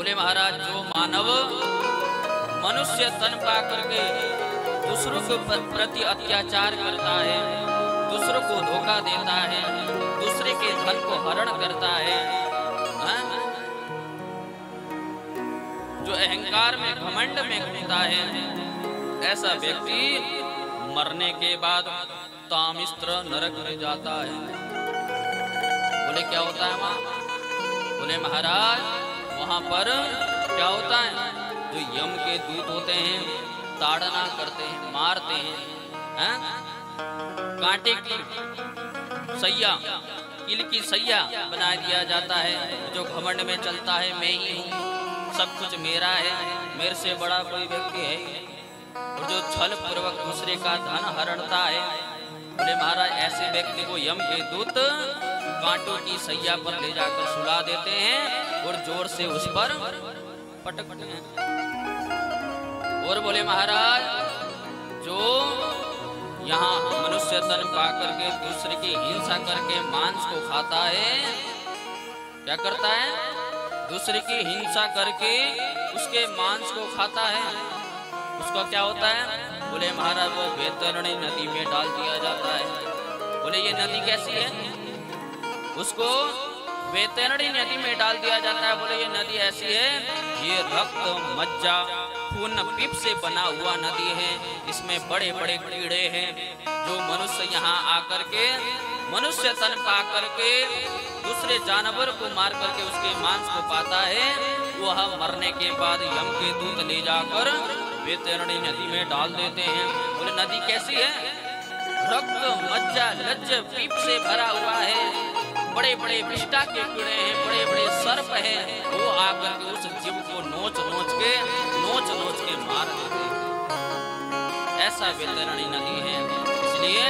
बोले महाराज जो मानव मनुष्य तन पा करके दूसरों के प्रति अत्याचार करता है, दूसरों को धोखा देता है, दूसरे के धन को हरण करता है, जो अहंकार में घमंड में घूमता है, ऐसा व्यक्ति मरने के बाद तामिस्त्र नरक में जाता है। बोले क्या होता है वहां? बोले महाराज वहां पर क्या होता है? जो यम के दूत होते हैं ताड़ना करते हैं, मारते हैं, कांटे की सैया, किल की सैया बना दिया जाता है। जो घमंड में चलता है मैं ही हूँ, सब कुछ मेरा है, मेरे से बड़ा कोई व्यक्ति है, और जो छल पूर्वक दूसरे का धन हरणता है, बोले महाराज ऐसे व्यक्ति को यम के दूत कांटों की सैया पर ले जाकर सुला देते हैं और जोर से उस पर पटकते हैं। और बोले महाराज जो यहाँ मनुष्य तन पा करके दूसरे की हिंसा करके मांस को खाता है, क्या करता है? दूसरे की हिंसा करके उसके मांस को खाता है, उसका क्या होता है? बोले महाराज वो वैतरणी नदी में डाल दिया जाता है। बोले ये नदी कैसी है? उसको वैतरणी नदी में डाल दिया जाता है। बोले ये नदी ऐसी है, ये रक्त मज्जा खून पीप से बना हुआ नदी है, इसमें बड़े बड़े कीड़े हैं। जो मनुष्य यहाँ आकर के मनुष्य तन पा करके दूसरे जानवर को मार करके उसके मांस को पाता है, वह मरने के बाद यम के दूत ले जाकर वैतरणी नदी में डाल देते हैं। बोले नदी कैसी है? रक्त मज्जा लज्ज पीप से भरा हुआ है, बड़े बड़े विष्टा के कीड़े हैं, बड़े बड़े सर्प हैं, वो आकर के उस जीव को नोच नोच के मार देते हैं। ऐसा वैतरणी नदी है। इसलिए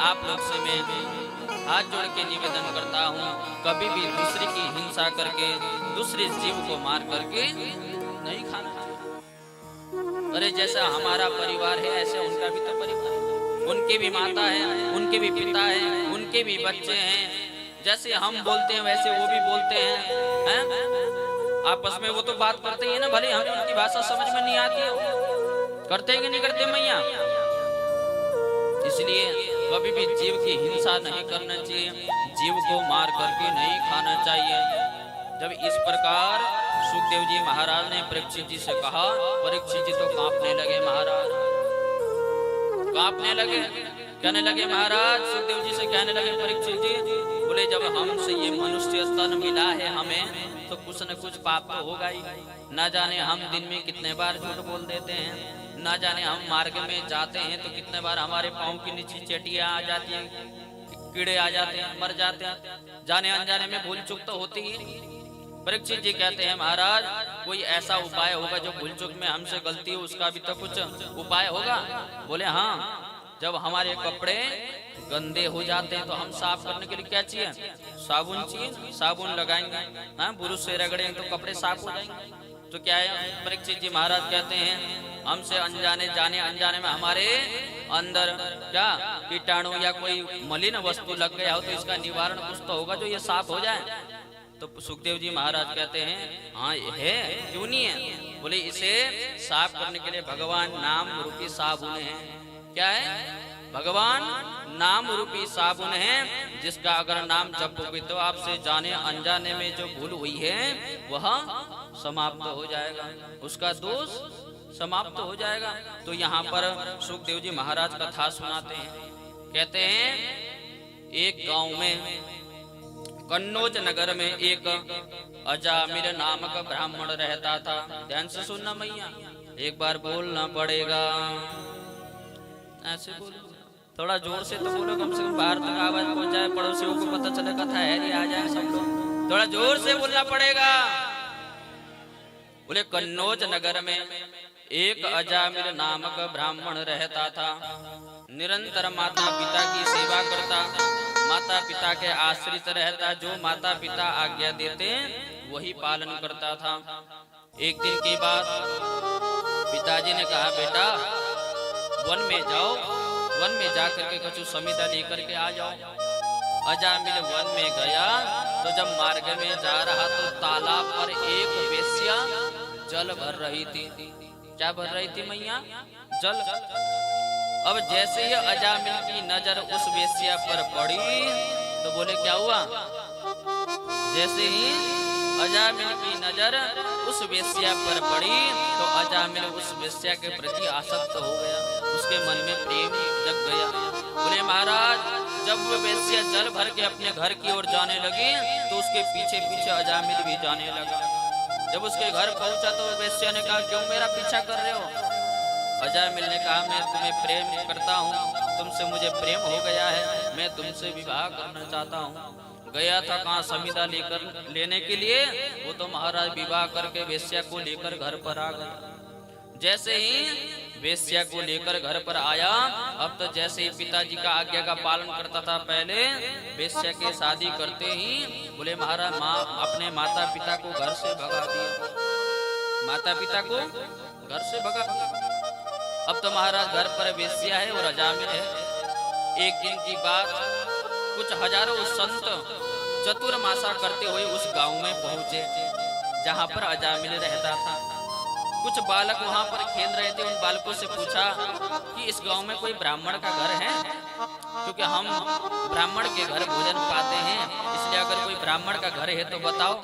आप लोग से मैं हाथ जोड़ के निवेदन करता हूँ, कभी भी दूसरे की हिंसा करके दूसरे जीव को मार करके नहीं खाना चाहिए। अरे जैसा हमारा परिवार है ऐसे उनका भी तो परिवार है, उनके भी माता है, उनके भी पिता है, उनके भी बच्चे हैं। जैसे हम बोलते हैं वैसे वो भी बोलते हैं, आपस में वो तो बात करते हैं ना, भले हमें उनकी भाषा समझ में नहीं आती है, करते हैं कि नहीं करते मैया? इसलिए कभी भी जीव की हिंसा नहीं करना चाहिए, जीव को मार करके नहीं खाना चाहिए। जब इस प्रकार सुखदेव जी महाराज ने परीक्षित जी से कहा, परीक्षित जी तो कांपने लगे महाराज, कांपने लगे, कहने लगे महाराज, सुखदेव जी से कहने लगे परीक्षित जी, बोले जब हमसे ये मनुष्य तन मिला है हमें, तो कुछ न कुछ पाप तो होगा ही। ना जाने हम दिन में कितने बार झूठ बोल देते हैं, ना जाने हम मार्ग में जाते हैं तो कितने बार हमारे पाँव की नीचे चेटियां आ जाती हैं, कीड़े आ जाते हैं, मर जाते हैं, जाने अनजाने में भूल चूक तो होती है। परीक्षित जी कहते हैं महाराज कोई ऐसा उपाय होगा जो भूल चूक में हमसे गलती हो उसका भी तो कुछ उपाय होगा? बोले हाँ, जब हमारे कपड़े गंदे हो जाते हैं तो हम साफ करने के लिए क्या चाहिए? साबुन चाहिए, साबुन लगाएंगे, हाँ बुरुश से रगड़ेंगे तो कपड़े साफ हो जाएंगे। तो क्या है, परीक्षित जी महाराज कहते हैं हमसे अनजाने जाने अनजाने में हमारे अंदर क्या कीटाणु या कोई मलिन वस्तु लग गया हो तो इसका निवारण कुछ तो होगा जो ये साफ हो जाए। तो सुखदेव जी महाराज कहते हैं हाँ है, क्यों नहीं है? बोले इसे साफ करने के लिए भगवान नाम रूपी साबुन है। क्या है? भगवान नाम रूपी साबुन है, जिसका अगर नाम जपोगे तो आपसे जाने अनजाने में जो भूल हुई है वह समाप्त हो जाएगा, उसका दोष समाप्त हो जाएगा। तो यहाँ पर सुखदेव जी महाराज कथा सुनाते हैं, कहते हैं एक गांव में कन्नौज नगर में एक अजामिर नामक ब्राह्मण रहता था। ध्यान से सुनना मैया, एक बार बोलना पड़ेगा, ऐसे बोलो, थोड़ा जोर से तो बोलो, कम से कम बाहर तक आवाज पहुंच जाए, पड़ोसियों को पता चले कथा है आ जाए सब लोग, थोड़ा जोर से बोलना पड़ेगा। बोले कन्नौज नगर में एक अजामिर नामक ब्राह्मण रहता था, निरंतर माता पिता की सेवा करता, माता पिता के आश्रित रहता, जो माता पिता आज्ञा देते वही पालन करता था। एक दिन की बात, पिताजी ने कहा बेटा वन में जाओ, वन में जाकर के कुछ समिधा लेकर के आ जाओ। अजामिल वन में गया तो जब मार्ग में जा रहा तो तालाब पर एक वेश्या जल भर रही थी। क्या भर रही थी मैया? जल। अब जैसे ही अजामिल की नजर उस वेश्या पर पड़ी तो बोले क्या हुआ? जैसे ही अजामिल की नजर उस वेश्या पर पड़ी तो अजामिल उस वेश्या के प्रति आसक्त हो गया, उसके मन में प्रेम जग गया। बोले महाराज, जब वो वेश्या जल भर के अपने घर की ओर जाने लगी तो उसके पीछे पीछे अजामिल भी जाने लगा। जब उसके घर पहुंचा तो वेश्या ने कहा, क्यों मेरा पीछा कर रहे हो? अजामिल ने कहा, मैं तुम्हें प्रेम करता हूँ, तुमसे मुझे प्रेम हो गया है, मैं तुमसे विवाह करना चाहता हूँ। गया था कहाँ समीदा लेने के लिए, वो तो महाराज विवाह करके वेश्या को लेकर घर पर आ गया। जैसे ही वेश्या को लेकर घर पर आया, अब तो जैसे ही पिताजी का आज्ञा का पालन करता था पहले, वेश्या के शादी करते ही बोले महाराज अपने माता पिता को घर से भगा दिया, माता पिता को घर से भगा। अब तो महाराज घर पर वेश्या है और अजामिल है। एक दिन की बात, कुछ हजारों संत चतुर्मासा करते हुए उस गांव में पहुंचे जहां पर अजामिल रहता था। कुछ बालक वहां पर खेल रहे थे। उन बालकों से पूछा कि इस गांव में कोई ब्राह्मण का घर है, क्योंकि हम ब्राह्मण के घर भोजन पाते हैं, इसलिए अगर कोई ब्राह्मण का घर है तो बताओ।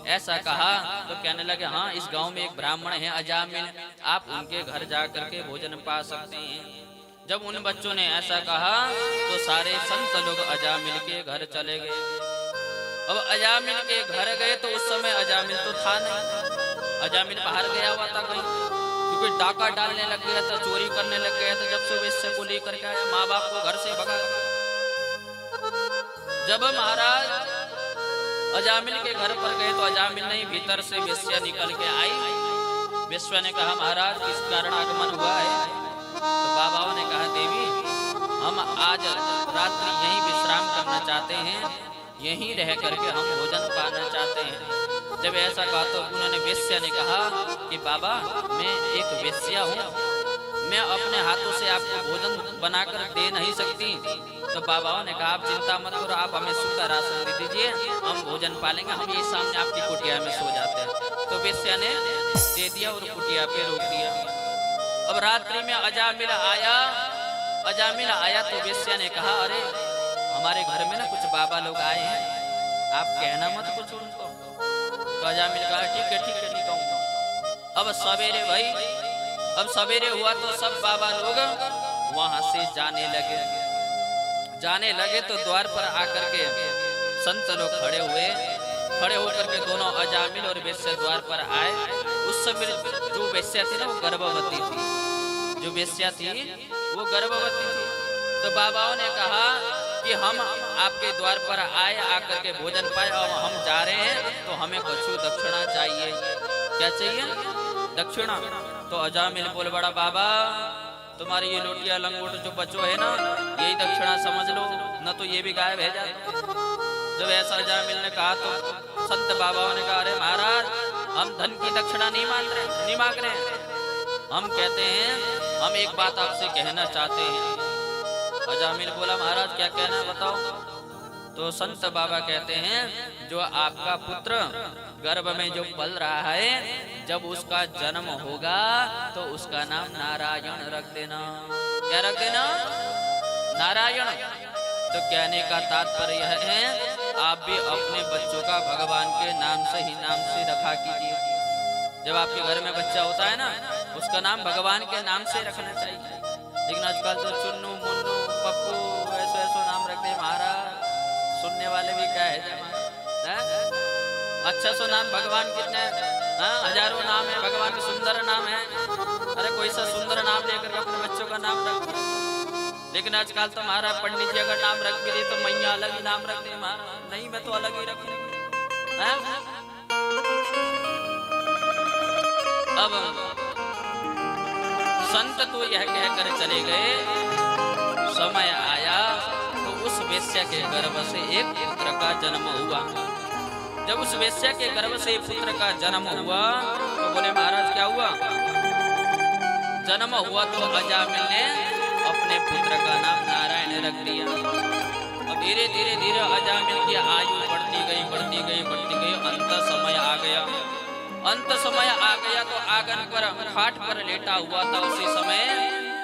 ऐसा कहा तो कहने लगे, हाँ इस गांव में एक ब्राह्मण है अजामिल, आप उनके घर जा करके भोजन पा सकते हैं। जब उन बच्चों ने ऐसा कहा तो सारे संत लोग अजामिल के घर चले गए। अब अजामिल के घर गए तो उस समय अजामिल तो था नहीं, अजामिल बाहर गया हुआ था कहीं, क्योंकि डाका डालने लग गया था, चोरी करने लग गया था। जब से वेश्या को लेकर के आया, माँ बाप को घर से भगा। जब महाराज अजामिल के घर पर गए तो अजामिल नहीं, भीतर से वेश्या निकल के आई। वेश्या ने कहा, महाराज किस कारण आगमन हुआ है? तो बाबाओं ने कहा, देवी हम आज रात्रि यहीं विश्राम करना चाहते हैं, यहीं रह करके हम भोजन पाना चाहते हैं। जब ऐसा कहा तो उन्होंने वेश्या ने कहा कि बाबा मैं एक वेश्या हूँ, मैं अपने हाथों से आपको भोजन बनाकर दे नहीं सकती। तो बाबाओं ने कहा, आप चिंता मत करो, आप हमें सूखा राशन दे दीजिए, हम भोजन पालेंगे, हम ये सामने आपकी कुटिया में सो जाते हैं। तो वेश्या ने दे दिया और कुटिया पे रोक दिया। अब रात्रि में अजामिल आया तो वेश्या ने कहा, अरे हमारे घर में ना कुछ बाबा लोग आए हैं, आप कहना मत कुछ उनको। तो अजामिल कहा, ठीक है नहीं कहूँगा। अब सवेरे भाई, अब सवेरे हुआ तो सब बाबा लोग वहां से जाने लगे तो द्वार पर आकर के संत लोग खड़े होकर के दोनों अजामिल और वेश्या द्वार पर आए। उस समय जो वेश्या थी ना वो गर्भवती थी, जो वेश्या थी वो गर्भवती थी। तो बाबाओं ने कहा कि हम आपके द्वार पर आए, आकर के भोजन पाए और हम जा रहे हैं तो हमें कुछ दक्षिणा चाहिए। क्या चाहिए? दक्षिणा। तो अजामिल बोले, बड़ा बाबा तुम्हारी ये लोटिया लंगोट जो बच्चों है ना, यही दक्षिणा समझ लो, न तो ये भी गायब है जाता। जब ऐसा अजामिल ने कहा तो संत बाबाओं ने कहा, अरे महाराज हम धन की दक्षिणा नहीं मांग रहे, हम कहते हैं हम एक बात आपसे कहना चाहते हैं। अजामिल बोला, महाराज क्या कहना है बताओ। तो संत बाबा कहते हैं, जो आपका पुत्र गर्भ में जो पल रहा है, जब उसका जन्म होगा तो उसका नाम नारायण रख देना। क्या रख देना? नारायण। तो कहने का तात्पर्य यह है, आप भी अपने बच्चों का भगवान के नाम से रखा कीजिए। जब आपके घर में बच्चा होता है ना, उसका नाम भगवान के नाम से रखना चाहिए। लेकिन आजकल तो चुन्नू मुन्नू पप्पू ऐसो नाम रखते हैं महाराज, सुनने वाले भी क्या है? अच्छा सो नाम भगवान कितने, हजारों नाम है भगवान के, सुंदर नाम है। अरे कोई सा सुंदर नाम लेकर अपने बच्चों का नाम रख। लेकिन आजकल तो महाराज पंडित जी अगर नाम रख भी दे तो मैया अलग ही नाम रखते हैं महाराज, नहीं मैं तो अलग ही रख। अब संत तो यह कहकर चले गए। समय आया तो उस वेश्या के गर्भ से एक पुत्र का जन्म हुआ। जब उस वेश्या के गर्भ से पुत्र का जन्म हुआ तो बोले, महाराज क्या हुआ? जन्म हुआ तो अजामिल ने अपने पुत्र का नाम नारायण रख दिया। अब धीरे धीरे अजामिल की आयु बढ़ती बढ़ती गई, अंत समय आ गया। अंत समय आ गया तो आंगन पर खाट पर लेटा हुआ था। उसी समय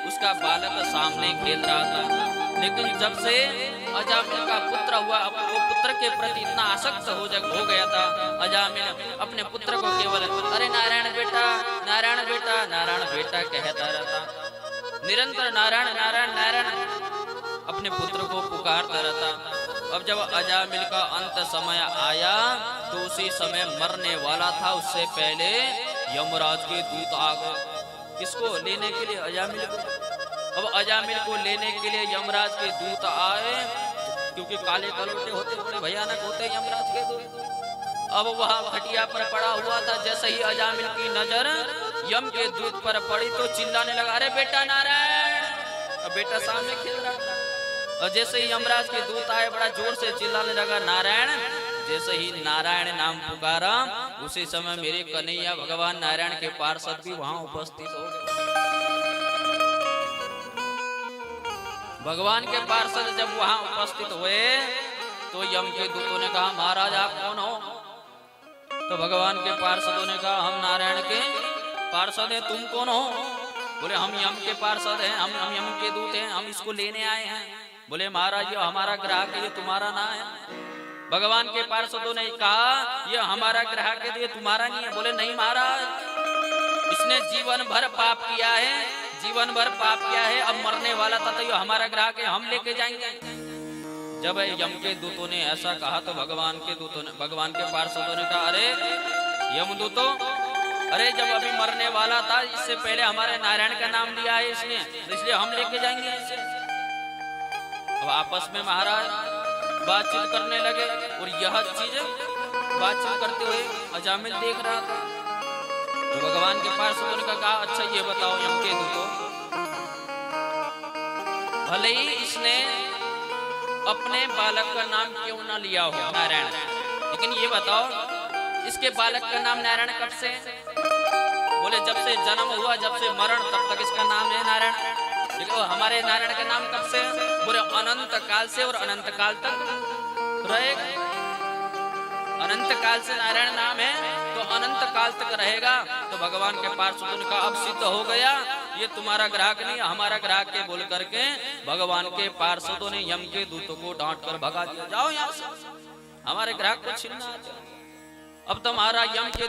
उसका बालक सामने खेल रहा था। लेकिन जब से अजामिल का पुत्र हुआ, वो पुत्र के प्रति इतना आसक्त हो गया था। अजामिल अपने पुत्र को केवल अरे नारायण बेटा, नारायण बेटा, नारायण बेटा कहता रहता। निरंतर नारायण नारायण नारायण अपने पुत्र को पुकारता रहता। अब जब अजामिल का अंत समय आया तो उसी समय मरने वाला था। उससे पहले यमराज के दूत आ गए। किसको लेने के लिए? अजामिल को। अब अजामिल को लेने के लिए यमराज के दूत आए, क्योंकि काले कलोटे होते, बड़े भयानक होते यमराज के दूत। अब वह खटिया पर पड़ा हुआ था। जैसे ही अजामिल की नजर यम के दूत पर पड़ी तो चिल्लाने लगा, अरे बेटा नारायण। अब बेटा सामने खेल रहा था। और जैसे ही यमराज के दूत आए बड़ा जोर से चिल्लाने लगा, नारायण। जैसे ही नारायण नाम पुकारा उसी समय मेरे कन्हैया भगवान नारायण के पार्षद भी वहां उपस्थित हो गए। भगवान के पार्षद जब वहां उपस्थित हुए तो यम के दूतों ने कहा, महाराज आप कौन हो? तो भगवान के पार्षदों ने कहा, हम नारायण के पार्षद हैं। तुम कौन हो? बोले हम यम के पार्षद हैं, हम यम के दूत हैं, हम इसको लेने आए हैं। बोले महाराज ये हमारा ग्राहक है, ये तुम्हारा ना है। भगवान के पार्षदों ने कहा, ये हमारा ग्राहक है, ये तुम्हारा नहीं है। बोले नहीं महाराज, इसने जीवन भर पाप किया है, जीवन भर पाप किया है, अब मरने वाला था तो ये हमारा ग्राहक है, हम लेके जाएंगे। जब यम के दूतों ने ऐसा कहा तो भगवान के पार्षदों ने कहा, अरे यमदूतों, अरे जब अभी मरने वाला था इससे पहले हमारे नारायण का नाम लिया है इसने, इसलिए हम लेके जाएंगे इसे। अब आपस में महाराज बातचीत करने लगे और यह चीज बातचीत करते हुए अजामिल देख रहा था। तो भगवान के पार्षदों ने कहा, अच्छा ये बताओ यम के दूतों, भले ही इसने अपने बालक का नाम क्यों ना लिया हो नारायण, लेकिन ये बताओ इसके बालक का नाम नारायण कब से? बोले जब से जन्म हुआ, जब से मरण तब तक इसका नाम है नारायण। लेकिन हमारे नारायण का नाम कब से? बोले अनंत काल से, और अनंत काल तक रहेगा। अनंत काल से नारायण नाम है तो अनंत काल तक रहेगा। तो भगवान के पार्षदों ने कहा, अब सिद्ध हो गया ये तुम्हारा ग्राहक नहीं हमारा ग्राहक के बोल करके भगवान के पार्षदों ने यम के दूतों को डांट कर भगा दिया, जाओ यहाँ से, हमारे ग्राहक को छीनना। अब तुम्हारा यम के